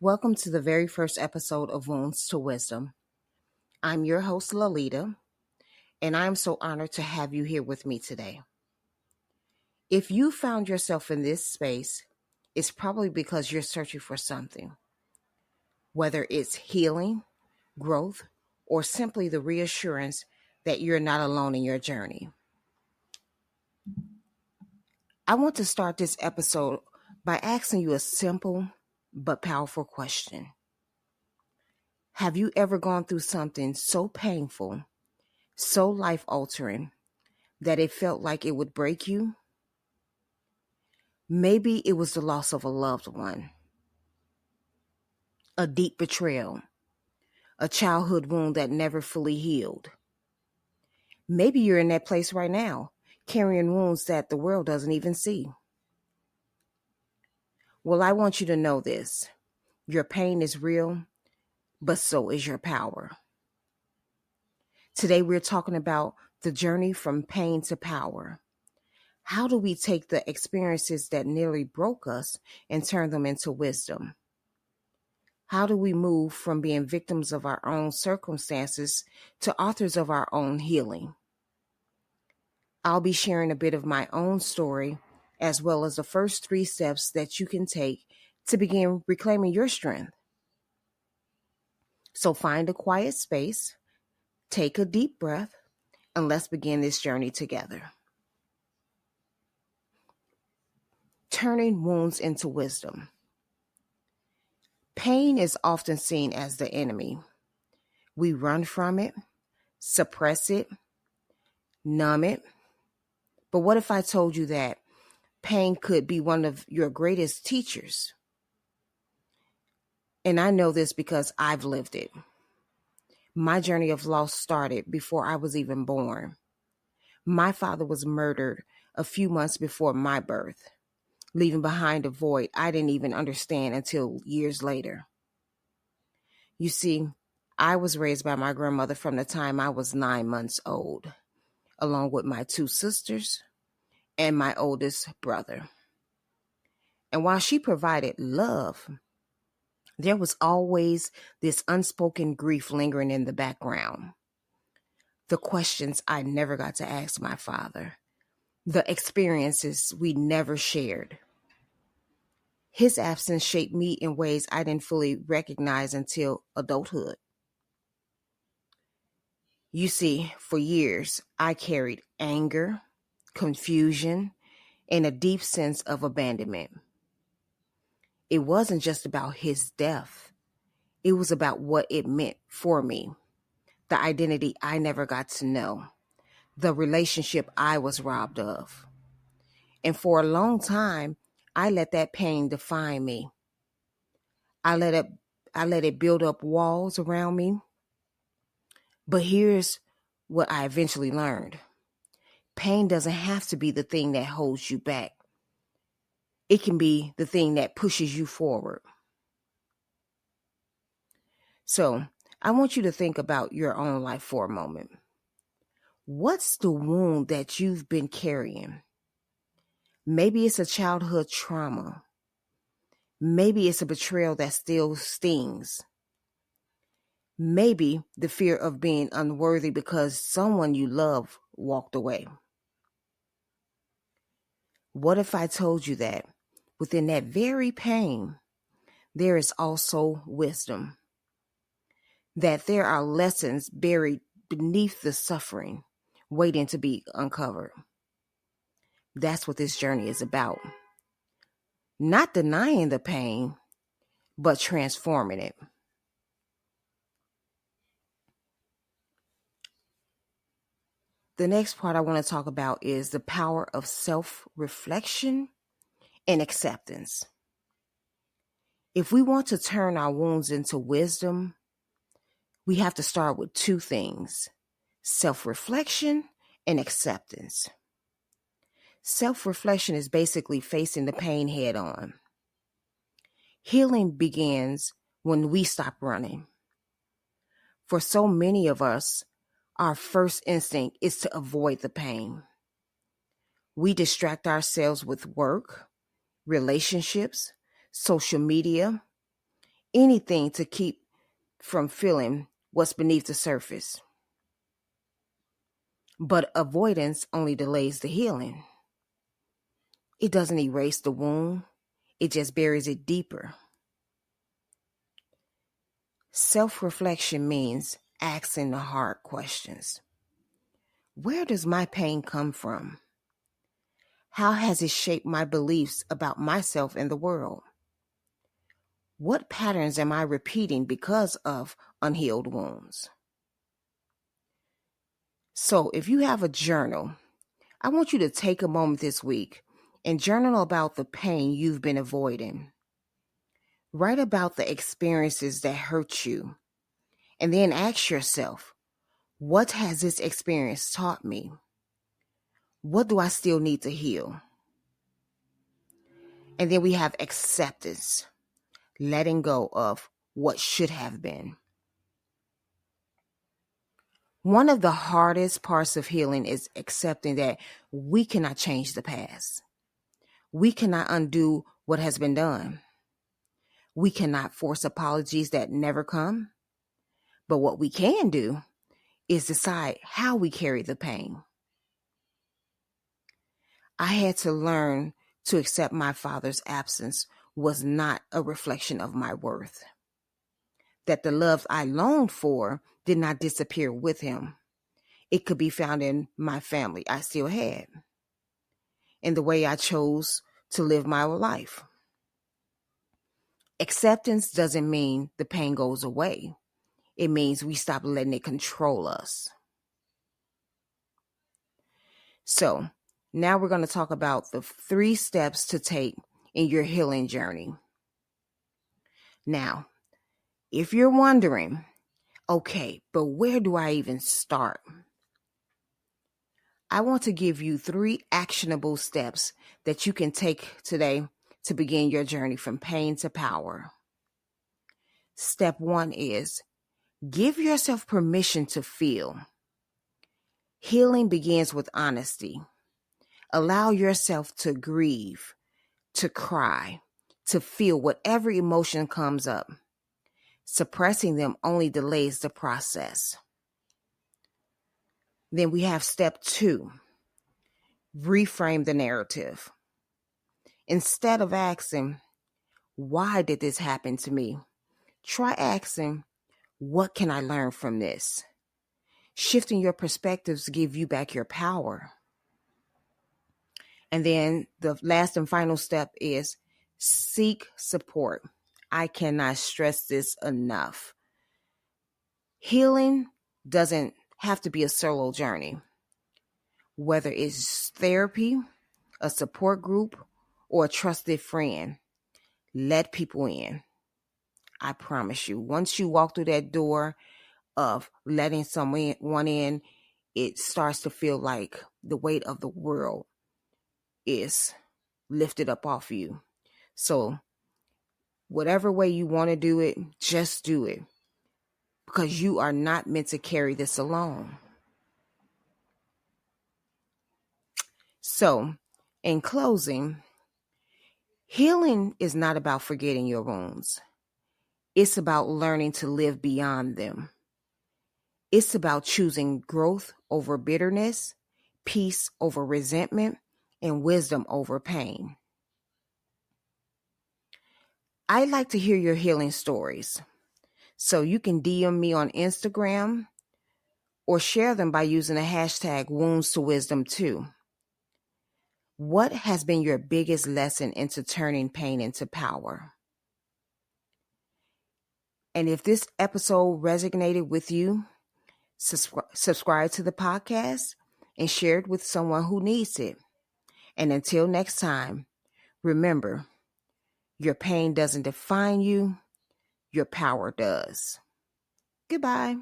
Welcome to the very first episode of Wounds to Wisdom. I'm your host, Lalita, and I am so honored to have you here with me today. If you found yourself in this space, it's probably because you're searching for something, whether it's healing, growth, or simply the reassurance that you're not alone in your journey. I want to start this episode by asking you a simple but powerful question. Have you ever gone through something so painful, so life altering, that it felt like it would break you? Maybe it was the loss of a loved one, a deep betrayal, a childhood wound that never fully healed. Maybe you're in that place right now, carrying wounds that the world doesn't even see. Well, I want you to know this. Your pain is real, but so is your power. Today, we're talking about the journey from pain to power. How do we take the experiences that nearly broke us and turn them into wisdom? How do we move from being victims of our own circumstances to authors of our own healing? I'll be sharing a bit of my own story, as well as the first 3 steps that you can take to begin reclaiming your strength. So find a quiet space, take a deep breath, and let's begin this journey together. Turning wounds into wisdom. Pain is often seen as the enemy. We run from it, suppress it, numb it. But what if I told you that pain could be one of your greatest teachers? And I know this because I've lived it. My journey of loss started before I was even born. My father was murdered a few months before my birth, leaving behind a void I didn't even understand until years later. You see, I was raised by my grandmother from the time I was 9 months old, along with my 2 sisters and my oldest brother. And while she provided love, there was always this unspoken grief lingering in the background. The questions I never got to ask my father, the experiences we never shared. His absence shaped me in ways I didn't fully recognize until adulthood. You see, for years, I carried anger, confusion, and a deep sense of abandonment. It wasn't just about his death. It was about what it meant for me, the identity I never got to know, the relationship I was robbed of. And for a long time, I let that pain define me. I let it build up walls around me. But here's what I eventually learned. Pain doesn't have to be the thing that holds you back. It can be the thing that pushes you forward. So I want you to think about your own life for a moment. What's the wound that you've been carrying? Maybe it's a childhood trauma. Maybe it's a betrayal that still stings. Maybe the fear of being unworthy because someone you love walked away. What if I told you that within that very pain, there is also wisdom? That there are lessons buried beneath the suffering, waiting to be uncovered. That's what this journey is about. Not denying the pain, but transforming it. The next part I want to talk about is the power of self-reflection and acceptance. If we want to turn our wounds into wisdom, we have to start with 2 things: self-reflection and acceptance. Self-reflection is basically facing the pain head on. Healing begins when we stop running. For so many of us, our first instinct is to avoid the pain. We distract ourselves with work, relationships, social media, anything to keep from feeling what's beneath the surface. But avoidance only delays the healing. It doesn't erase the wound, it just buries it deeper. Self-reflection means asking the hard questions. Where does my pain come from? How has it shaped my beliefs about myself and the world? What patterns am I repeating because of unhealed wounds? So if you have a journal, I want you to take a moment this week and journal about the pain you've been avoiding. Write about the experiences that hurt you, and then ask yourself, what has this experience taught me? What do I still need to heal? And then we have acceptance, letting go of what should have been. One of the hardest parts of healing is accepting that we cannot change the past. We cannot undo what has been done. We cannot force apologies that never come. But what we can do is decide how we carry the pain. I had to learn to accept my father's absence was not a reflection of my worth. That the love I longed for did not disappear with him. It could be found in my family I still had, in the way I chose to live my life. Acceptance doesn't mean the pain goes away. It means we stop letting it control us. So now we're going to talk about the 3 steps to take in your healing journey. Now, if you're wondering, okay, but where do I even start? I want to give you 3 actionable steps that you can take today to begin your journey from pain to power. Step 1 is give yourself permission to feel. Healing begins with honesty. Allow yourself to grieve, to cry, to feel whatever emotion comes up. Suppressing them only delays the process. Then we have step 2, reframe the narrative. Instead of asking, why did this happen to me? Try asking, what can I learn from this? Shifting your perspectives give you back your power. And then the last and final step is seek support. I cannot stress this enough. Healing doesn't have to be a solo journey. Whether it's therapy, a support group, or a trusted friend, let people in. I promise you, once you walk through that door of letting someone in, it starts to feel like the weight of the world is lifted up off you. So whatever way you want to do it, just do it, because you are not meant to carry this alone. So in closing, healing is not about forgetting your wounds. It's about learning to live beyond them. It's about choosing growth over bitterness, peace over resentment, and wisdom over pain. I'd like to hear your healing stories. So you can DM me on Instagram or share them by using the hashtag Wounds to Wisdom too. What has been your biggest lesson into turning pain into power? And if this episode resonated with you, subscribe to the podcast and share it with someone who needs it. And until next time, remember, your pain doesn't define you, your power does. Goodbye.